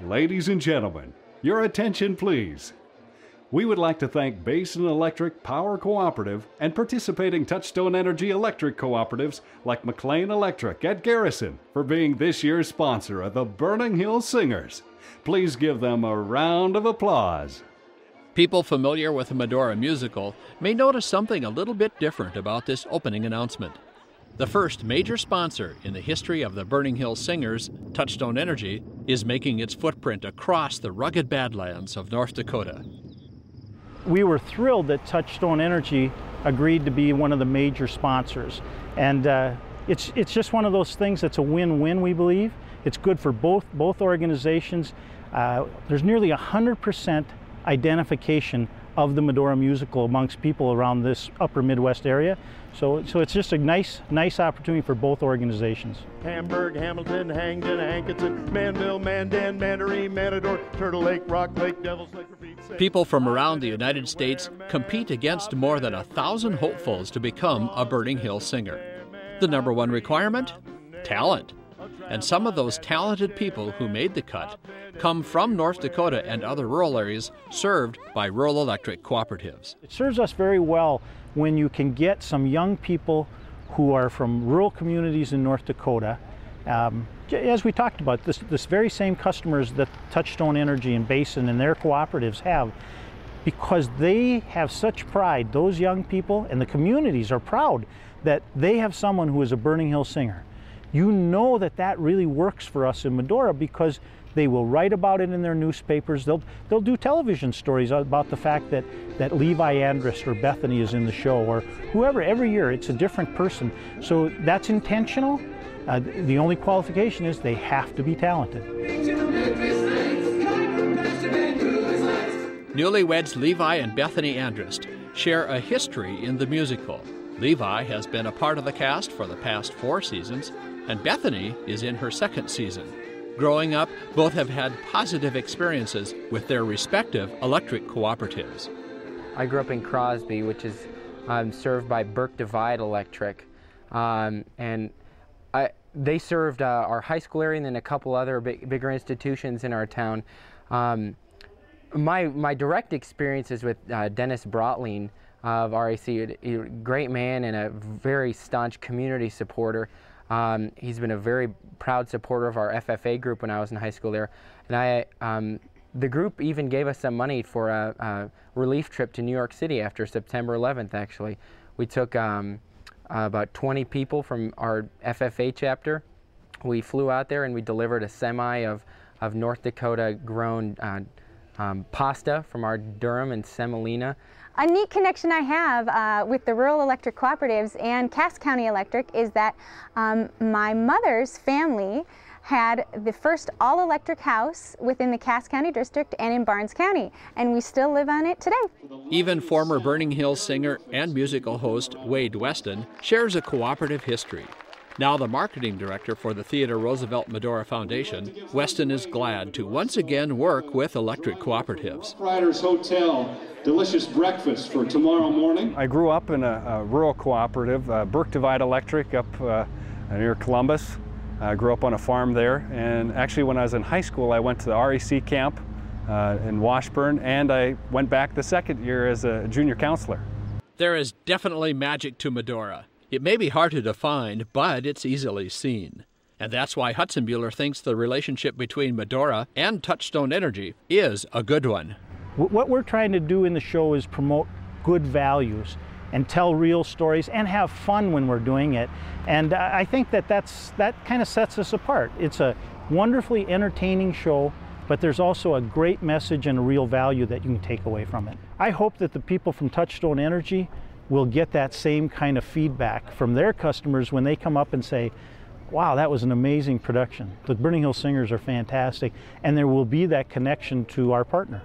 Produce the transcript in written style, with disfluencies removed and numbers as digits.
Ladies and gentlemen, your attention please. We would like to thank Basin Electric Power Cooperative and participating Touchstone Energy electric cooperatives like McLean Electric at Garrison for being this year's sponsor of the Burning Hill Singers. Please give them a round of applause. People familiar with the Medora Musical may notice something a little bit different about this opening announcement. The first major sponsor in the history of the Burning Hill Singers, Touchstone Energy, is making its footprint across the rugged Badlands of North Dakota. We were thrilled that Touchstone Energy agreed to be one of the major sponsors. And it's just one of those things that's a win-win, we believe. It's good for both organizations. There's nearly 100% identification of the Medora Musical amongst people around this upper Midwest area. So it's just a nice opportunity for both organizations. Hamburg, Hamilton, Hangden, Hankinson, Manville, Mandan, Mandaree, Matador, Turtle Lake, Rock Lake, Devil's Lake, People from around the United States compete against more than 1,000 hopefuls to become a Burning Hill singer. The number one requirement? Talent. And some of those talented people who made the cut come from North Dakota and other rural areas served by rural electric cooperatives. It serves us very well when you can get some young people who are from rural communities in North Dakota. As we talked about, this very same customers that Touchstone Energy and Basin and their cooperatives have, because they have such pride, those young people and the communities are proud that they have someone who is a Burning Hill singer. You know that really works for us in Medora because they will write about it in their newspapers. They'll do television stories about the fact that Levi Andrus or Bethany is in the show, or whoever. Every year it's a different person. So that's intentional. The only qualification is they have to be talented. Newlyweds Levi and Bethany Andrus share a history in the musical. Levi has been a part of the cast for the past 4 seasons, and Bethany is in her 2nd season. Growing up, both have had positive experiences with their respective electric cooperatives. I grew up in Crosby, which is served by Burke Divide Electric, and they served our high school area and then a couple other bigger institutions in our town. My direct experience is with Dennis Brotling of RAC, a great man and a very staunch community supporter. He's been a very proud supporter of our FFA group when I was in high school there. And the group even gave us some money for a relief trip to New York City after September 11th, actually. We took about 20 people from our FFA chapter. We flew out there and we delivered a semi of North Dakota grown pasta from our Durham and Semolina. A neat connection I have with the rural electric cooperatives and Cass County Electric is that my mother's family had the first all-electric house within the Cass County District and in Barnes County, and we still live on it today. Even former Burning Hill singer and musical host Wade Weston shares a cooperative history. Now the marketing director for the Theodore Roosevelt Medora Foundation, Weston is glad to once again work with electric cooperatives. Riders Hotel, delicious breakfast for tomorrow morning. I grew up in a rural cooperative, Burke Divide Electric up near Columbus. I grew up on a farm there, and actually when I was in high school I went to the REC camp in Washburn, and I went back the 2nd year as a junior counselor. There is definitely magic to Medora. It may be hard to define, but it's easily seen. And that's why Hatzenbuhler thinks the relationship between Medora and Touchstone Energy is a good one. What we're trying to do in the show is promote good values and tell real stories and have fun when we're doing it. And I think that kind of sets us apart. It's a wonderfully entertaining show, but there's also a great message and a real value that you can take away from it. I hope that the people from Touchstone Energy will get that same kind of feedback from their customers when they come up and say, wow, that was an amazing production. The Burning Hill Singers are fantastic, and there will be that connection to our partner.